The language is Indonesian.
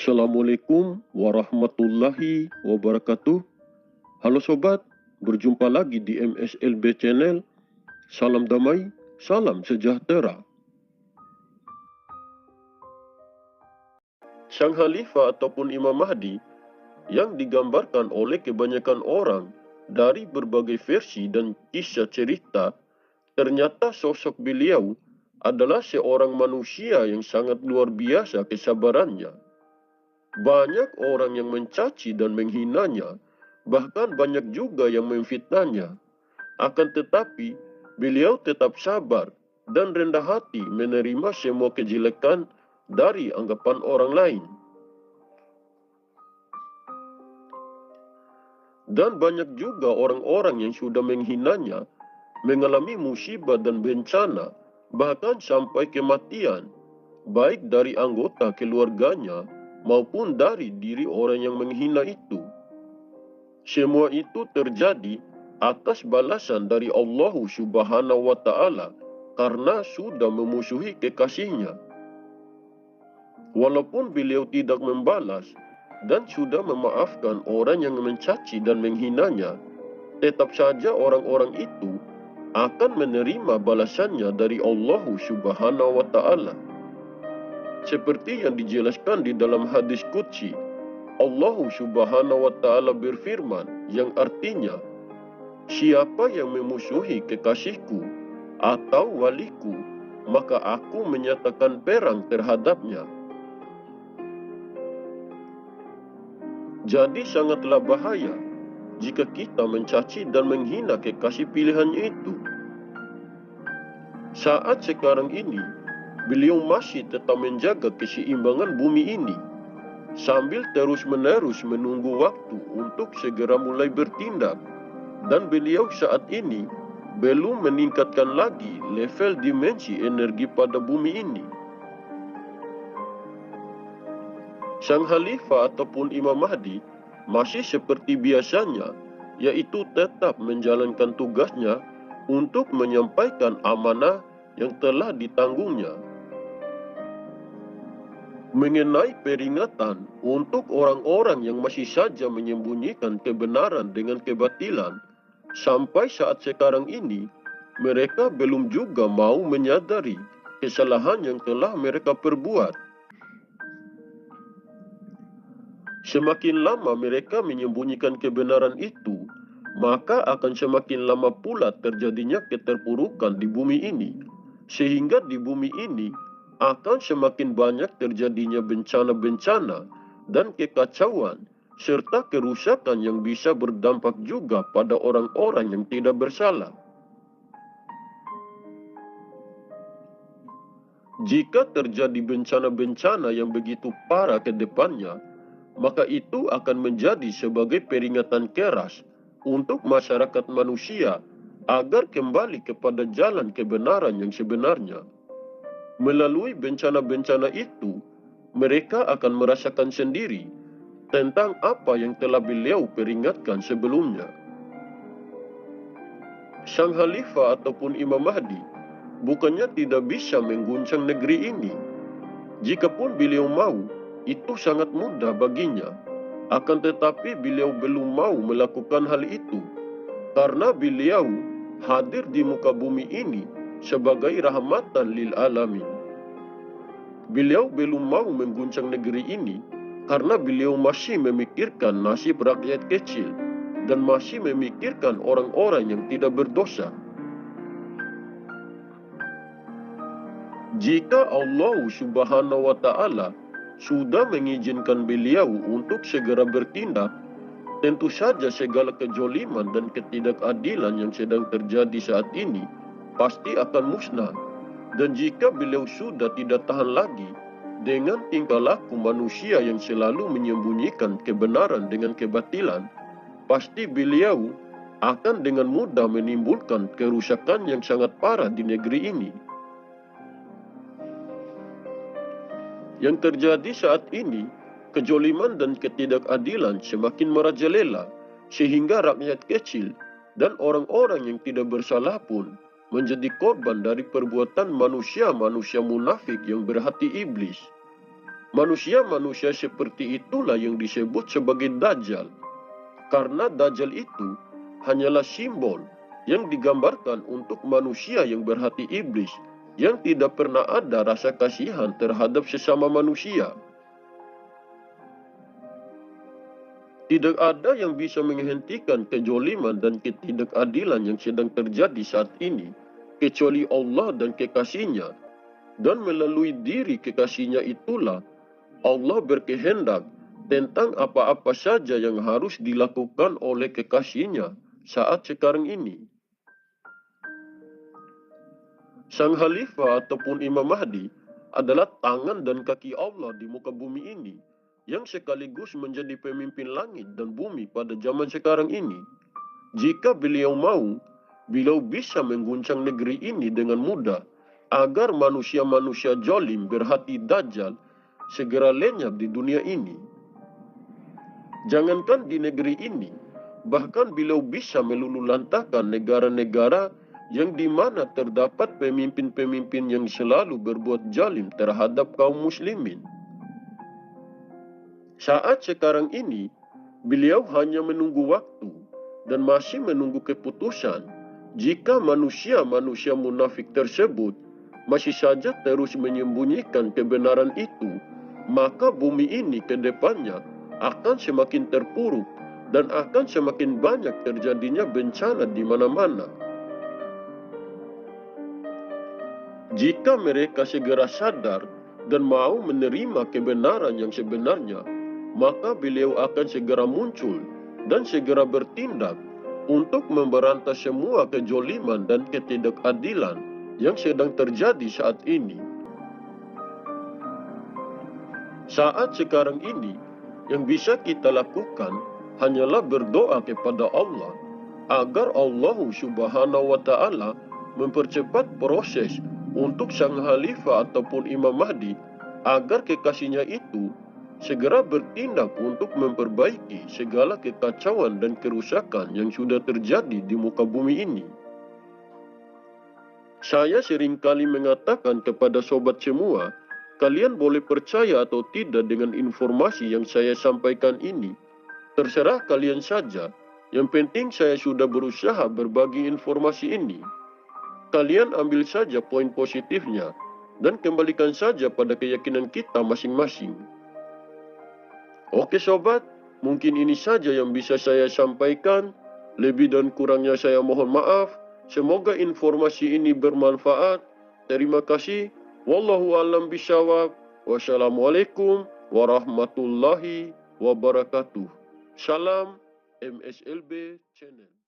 Assalamualaikum warahmatullahi wabarakatuh. Halo sobat, berjumpa lagi di MSLB Channel. Salam damai, salam sejahtera. Sang Khalifah ataupun Imam Mahdi yang digambarkan oleh kebanyakan orang dari berbagai versi dan kisah cerita, ternyata sosok beliau adalah seorang manusia yang sangat luar biasa kesabarannya. Banyak orang yang mencaci dan menghinanya, bahkan banyak juga yang memfitnahnya. Akan tetapi, beliau tetap sabar dan rendah hati menerima semua kejelekan dari anggapan orang lain. Dan banyak juga orang-orang yang sudah menghinanya, mengalami musibah dan bencana, bahkan sampai kematian, baik dari anggota keluarganya maupun dari diri orang yang menghina itu. Semua itu terjadi atas balasan dari Allah Subhanahu wa Ta'ala karena sudah memusuhi kekasihnya. Walaupun beliau tidak membalas dan sudah memaafkan orang yang mencaci dan menghinanya, tetap saja orang-orang itu akan menerima balasannya dari Allah Subhanahu wa Ta'ala. Seperti yang dijelaskan di dalam hadis qudsi, Allah Subhanahu wa Ta'ala berfirman yang artinya, siapa yang memusuhi kekasihku atau waliku, maka aku menyatakan perang terhadapnya. Jadi sangatlah bahaya jika kita mencaci dan menghina kekasih pilihannya itu. Saat sekarang ini, beliau masih tetap menjaga keseimbangan bumi ini, sambil terus-menerus menunggu waktu untuk segera mulai bertindak. Dan beliau saat ini belum meningkatkan lagi level dimensi energi pada bumi ini. Sang Khalifah ataupun Imam Mahdi masih seperti biasanya, yaitu tetap menjalankan tugasnya untuk menyampaikan amanah yang telah ditanggungnya. Mengenai peringatan untuk orang-orang yang masih saja menyembunyikan kebenaran dengan kebatilan, sampai saat sekarang ini, mereka belum juga mau menyadari kesalahan yang telah mereka perbuat. Semakin lama mereka menyembunyikan kebenaran itu, maka akan semakin lama pula terjadinya keterpurukan di bumi ini, sehingga di bumi ini akan semakin banyak terjadinya bencana-bencana dan kekacauan, serta kerusakan yang bisa berdampak juga pada orang-orang yang tidak bersalah. Jika terjadi bencana-bencana yang begitu parah ke depannya, maka itu akan menjadi sebagai peringatan keras untuk masyarakat manusia agar kembali kepada jalan kebenaran yang sebenarnya. Melalui bencana-bencana itu, mereka akan merasakan sendiri tentang apa yang telah beliau peringatkan sebelumnya. Sang Khalifah ataupun Imam Mahdi bukannya tidak bisa mengguncang negeri ini. Jikapun beliau mau, itu sangat mudah baginya. Akan tetapi beliau belum mau melakukan hal itu, karena beliau hadir di muka bumi ini sebagai rahmatan lil alamin. Beliau belum mau mengguncang negeri ini karena beliau masih memikirkan nasib rakyat kecil dan masih memikirkan orang-orang yang tidak berdosa. Jika Allah Subhanahu wa Ta'ala sudah mengizinkan beliau untuk segera bertindak, tentu saja segala kejoliman dan ketidakadilan yang sedang terjadi saat ini pasti akan musnah. Dan jika beliau sudah tidak tahan lagi dengan tingkah laku manusia yang selalu menyembunyikan kebenaran dengan kebatilan, pasti beliau akan dengan mudah menimbulkan kerusakan yang sangat parah di negeri ini. Yang terjadi saat ini, kejoliman dan ketidakadilan semakin merajalela, sehingga rakyat kecil dan orang-orang yang tidak bersalah pun menjadi korban dari perbuatan manusia-manusia munafik yang berhati iblis. Manusia-manusia seperti itulah yang disebut sebagai Dajjal. Karena Dajjal itu hanyalah simbol yang digambarkan untuk manusia yang berhati iblis, yang tidak pernah ada rasa kasihan terhadap sesama manusia. Tidak ada yang bisa menghentikan kezaliman dan ketidakadilan yang sedang terjadi saat ini, kecuali Allah dan kekasihnya. Dan melalui diri kekasihnya itulah, Allah berkehendak tentang apa-apa saja yang harus dilakukan oleh kekasihnya saat sekarang ini. Sang Khalifah ataupun Imam Mahdi adalah tangan dan kaki Allah di muka bumi ini, yang sekaligus menjadi pemimpin langit dan bumi pada zaman sekarang ini. Jika beliau mau, beliau bisa mengguncang negeri ini dengan mudah, agar manusia-manusia zalim berhati Dajjal segera lenyap di dunia ini. Jangankan di negeri ini, bahkan beliau bisa meluluhlantahkan negara-negara yang di mana terdapat pemimpin-pemimpin yang selalu berbuat zalim terhadap kaum muslimin. Saat sekarang ini, beliau hanya menunggu waktu dan masih menunggu keputusan. Jika manusia-manusia munafik tersebut masih saja terus menyembunyikan kebenaran itu, maka bumi ini ke depannya akan semakin terpuruk dan akan semakin banyak terjadinya bencana di mana-mana. Jika mereka segera sadar dan mau menerima kebenaran yang sebenarnya, maka beliau akan segera muncul dan segera bertindak untuk memberantas semua kezaliman dan ketidakadilan yang sedang terjadi saat ini. Saat sekarang ini, yang bisa kita lakukan hanyalah berdoa kepada Allah agar Allah Subhanahu wa Ta'ala mempercepat proses untuk sang Khalifah ataupun Imam Mahdi, agar kekasihnya itu segera bertindak untuk memperbaiki segala kekacauan dan kerusakan yang sudah terjadi di muka bumi ini. Saya seringkali mengatakan kepada sobat semua, kalian boleh percaya atau tidak dengan informasi yang saya sampaikan ini. Terserah kalian saja. Yang penting saya sudah berusaha berbagi informasi ini. Kalian ambil saja poin positifnya dan kembalikan saja pada keyakinan kita masing-masing. Oke sobat, mungkin ini saja yang bisa saya sampaikan. Lebih dan kurangnya saya mohon maaf. Semoga informasi ini bermanfaat. Terima kasih. Wallahu a'lam bishawab. Wassalamualaikum warahmatullahi wabarakatuh. Salam MSLB Channel.